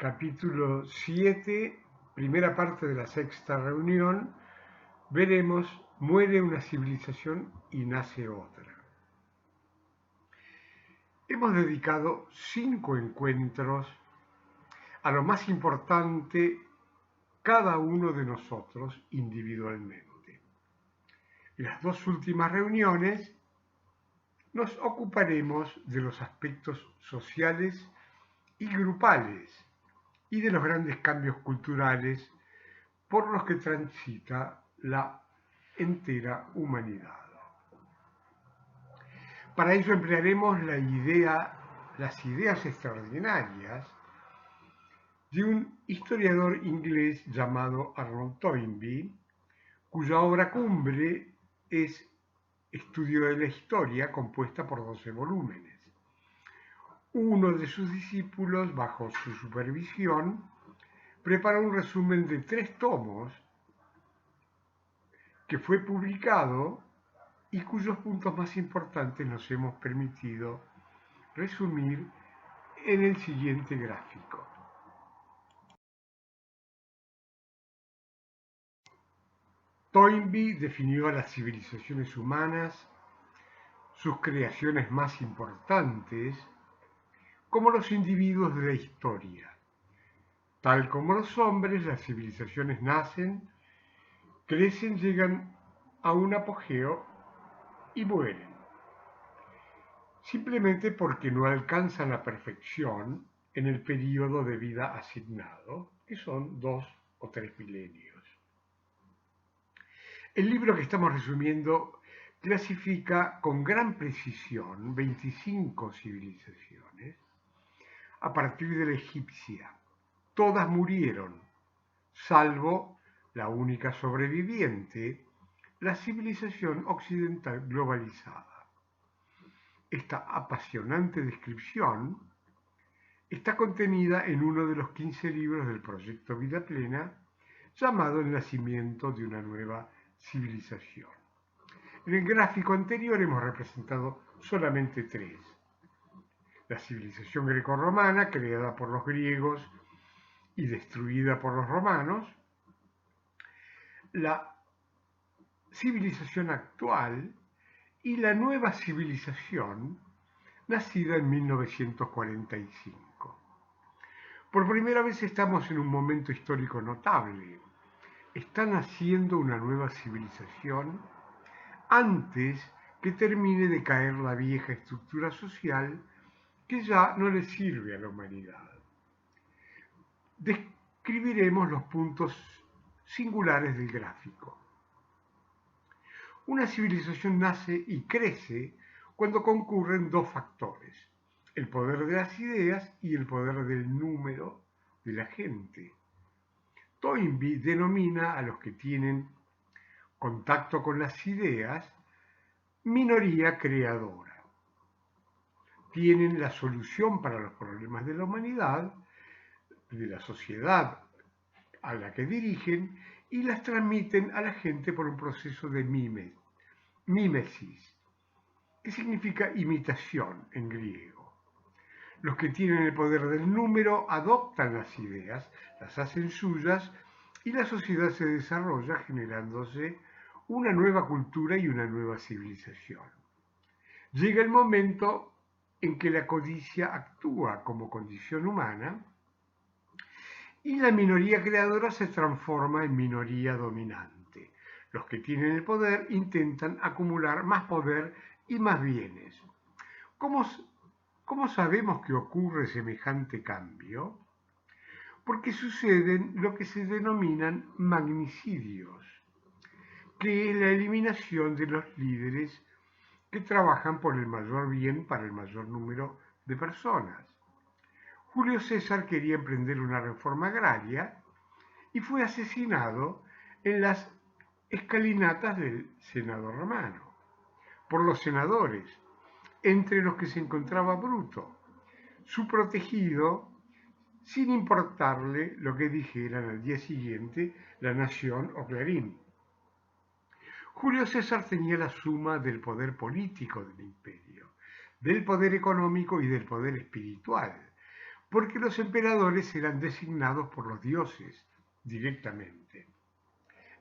capítulo 7, primera parte de la sexta reunión, veremos muere una civilización y nace otra. Hemos dedicado 5 encuentros a lo más importante cada uno de nosotros individualmente. En las 2 últimas reuniones nos ocuparemos de los aspectos sociales y grupales y de los grandes cambios culturales por los que transita la entera humanidad. Para ello emplearemos las ideas extraordinarias de un historiador inglés llamado Arnold Toynbee, cuya obra cumbre es Estudio de la Historia, compuesta por 12 volúmenes. Uno de sus discípulos, bajo su supervisión, prepara un resumen de 3 tomos que fue publicado y cuyos puntos más importantes nos hemos permitido resumir en el siguiente gráfico. Toynbee definió a las civilizaciones humanas, sus creaciones más importantes, como los individuos de la historia. Tal como los hombres, las civilizaciones nacen, crecen, llegan a un apogeo y mueren. Simplemente porque no alcanzan la perfección en el periodo de vida asignado, que son 2 o 3 milenios. El libro que estamos resumiendo clasifica con gran precisión 25 civilizaciones a partir de la egipcia. Todas murieron, salvo la única sobreviviente, la civilización occidental globalizada. Esta apasionante descripción está contenida en uno de los 15 libros del proyecto Vida Plena, llamado El nacimiento de una nueva civilización. En el gráfico anterior hemos representado solamente 3. La civilización grecorromana, creada por los griegos y destruida por los romanos. La civilización actual y la nueva civilización nacida en 1945. Por primera vez estamos en un momento histórico notable. Está naciendo una nueva civilización antes que termine de caer la vieja estructura social que ya no le sirve a la humanidad. Describiremos los puntos singulares del gráfico. Una civilización nace y crece cuando concurren 2 factores: el poder de las ideas y el poder del número de la gente. Toynbee denomina a los que tienen contacto con las ideas minoría creadora. Tienen la solución para los problemas de la humanidad, de la sociedad a la que dirigen, y las transmiten a la gente por un proceso de mímesis, que significa imitación en griego. Los que tienen el poder del número adoptan las ideas, las hacen suyas y la sociedad se desarrolla generándose una nueva cultura y una nueva civilización. Llega el momento en que la codicia actúa como condición humana y la minoría creadora se transforma en minoría dominante. Los que tienen el poder intentan acumular más poder y más bienes. ¿Cómo sabemos que ocurre semejante cambio? Porque suceden lo que se denominan magnicidios, que es la eliminación de los líderes que trabajan por el mayor bien para el mayor número de personas. Julio César quería emprender una reforma agraria y fue asesinado en las escalinatas del Senado romano por los senadores, entre los que se encontraba Bruto, su protegido, sin importarle lo que dijeran al día siguiente La Nación o Clarín. Julio César tenía la suma del poder político del imperio, del poder económico y del poder espiritual. porque los emperadores eran designados por los dioses directamente.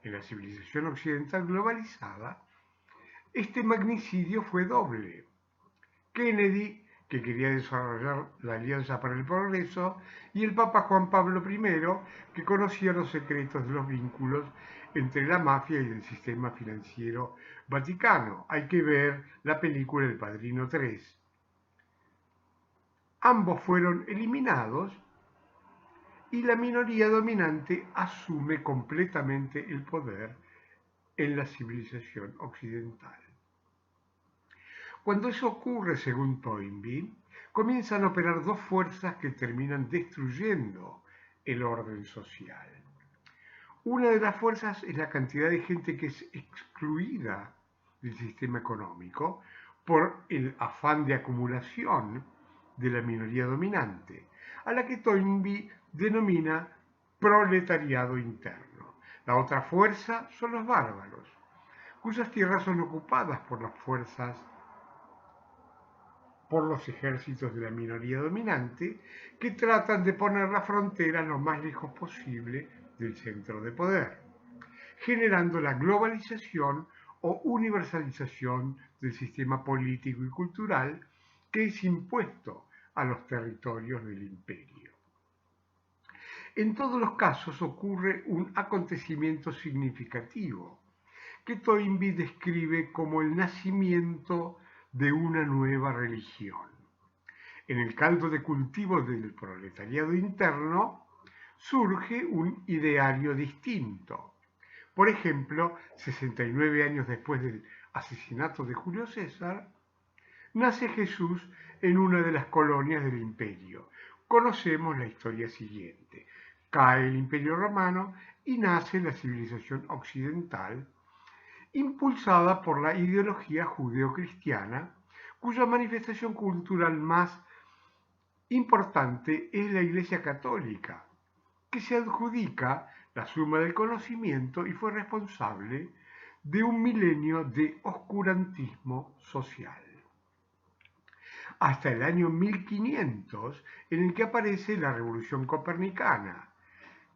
En la civilización occidental globalizada, este magnicidio fue doble. Kennedy, que quería desarrollar la Alianza para el Progreso, y el Papa Juan Pablo I, que conocía los secretos de los vínculos entre la mafia y el sistema financiero vaticano. Hay que ver la película El Padrino 3. Ambos fueron eliminados y la minoría dominante asume completamente el poder en la civilización occidental. Cuando eso ocurre, según Toynbee, comienzan a operar dos fuerzas que terminan destruyendo el orden social. Una de las fuerzas es la cantidad de gente que es excluida del sistema económico por el afán de acumulación de la minoría dominante, a la que Toynbee denomina proletariado interno. La otra fuerza son los bárbaros, cuyas tierras son ocupadas por los ejércitos de la minoría dominante, que tratan de poner la frontera lo más lejos posible del centro de poder, generando la globalización o universalización del sistema político y cultural que es impuesto a los territorios del imperio. En todos los casos ocurre un acontecimiento significativo que Toynbee describe como el nacimiento de una nueva religión. En el caldo de cultivo del proletariado interno surge un ideario distinto. Por ejemplo, 69 años después del asesinato de Julio César, nace Jesús en una de las colonias del imperio. Conocemos la historia siguiente. Cae el imperio romano y nace la civilización occidental, impulsada por la ideología judeocristiana, cuya manifestación cultural más importante es la Iglesia Católica, que se adjudica la suma del conocimiento y fue responsable de un milenio de oscurantismo social. Hasta el año 1500, en el que aparece la Revolución Copernicana,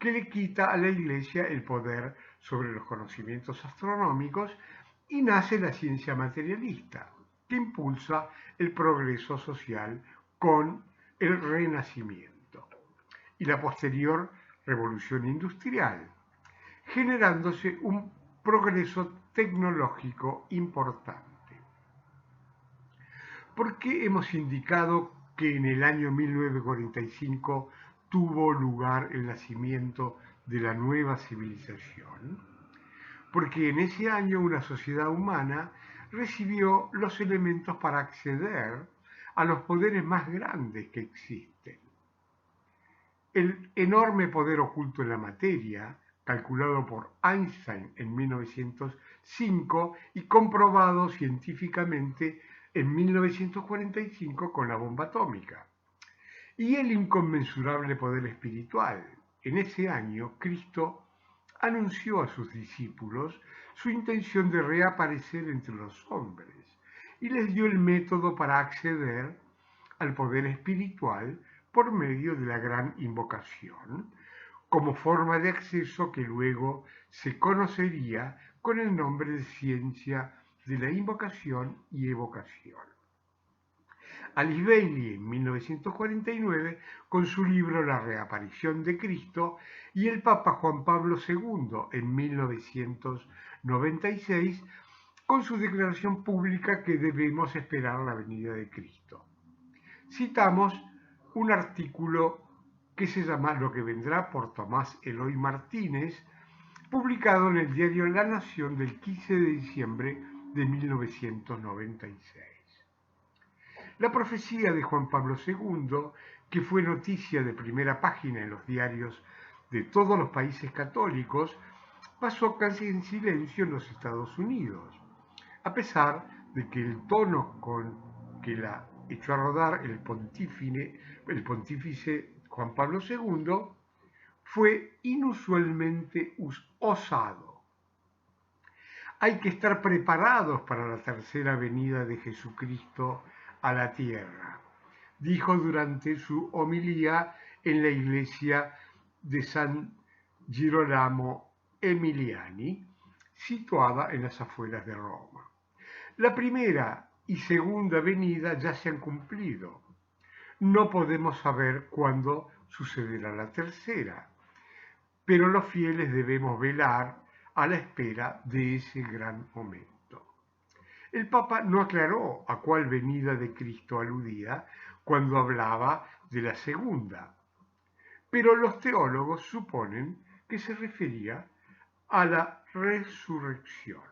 que le quita a la Iglesia el poder sobre los conocimientos astronómicos y nace la ciencia materialista, que impulsa el progreso social con el Renacimiento y la posterior Revolución Industrial, generándose un progreso tecnológico importante. ¿Por qué hemos indicado que en el año 1945 tuvo lugar el nacimiento de la nueva civilización? Porque en ese año una sociedad humana recibió los elementos para acceder a los poderes más grandes que existen. El enorme poder oculto en la materia, calculado por Einstein en 1905 y comprobado científicamente en 1945 con la bomba atómica. Y el inconmensurable poder espiritual. En ese año, Cristo anunció a sus discípulos su intención de reaparecer entre los hombres y les dio el método para acceder al poder espiritual por medio de la gran invocación, como forma de acceso que luego se conocería con el nombre de ciencia de la invocación y evocación. Alice Bailey en 1949 con su libro La reaparición de Cristo y el Papa Juan Pablo II en 1996 con su declaración pública que debemos esperar la venida de Cristo. Citamos un artículo que se llama Lo que vendrá por Tomás Eloy Martínez, publicado en el diario La Nación del 15 de diciembre de 1996. La profecía de Juan Pablo II, que fue noticia de primera página en los diarios de todos los países católicos, pasó casi en silencio en los Estados Unidos, a pesar de que el tono con que la echó a rodar el pontífice Juan Pablo II fue inusualmente osado. Hay que estar preparados para la tercera venida de Jesucristo a la tierra. dijo durante su homilía en la iglesia de San Girolamo Emiliani, situada en las afueras de Roma. La primera y segunda venida ya se han cumplido. No podemos saber cuándo sucederá la tercera, pero los fieles debemos velar a la espera de ese gran momento. El Papa no aclaró a cuál venida de Cristo aludía cuando hablaba de la segunda, pero los teólogos suponen que se refería a la resurrección.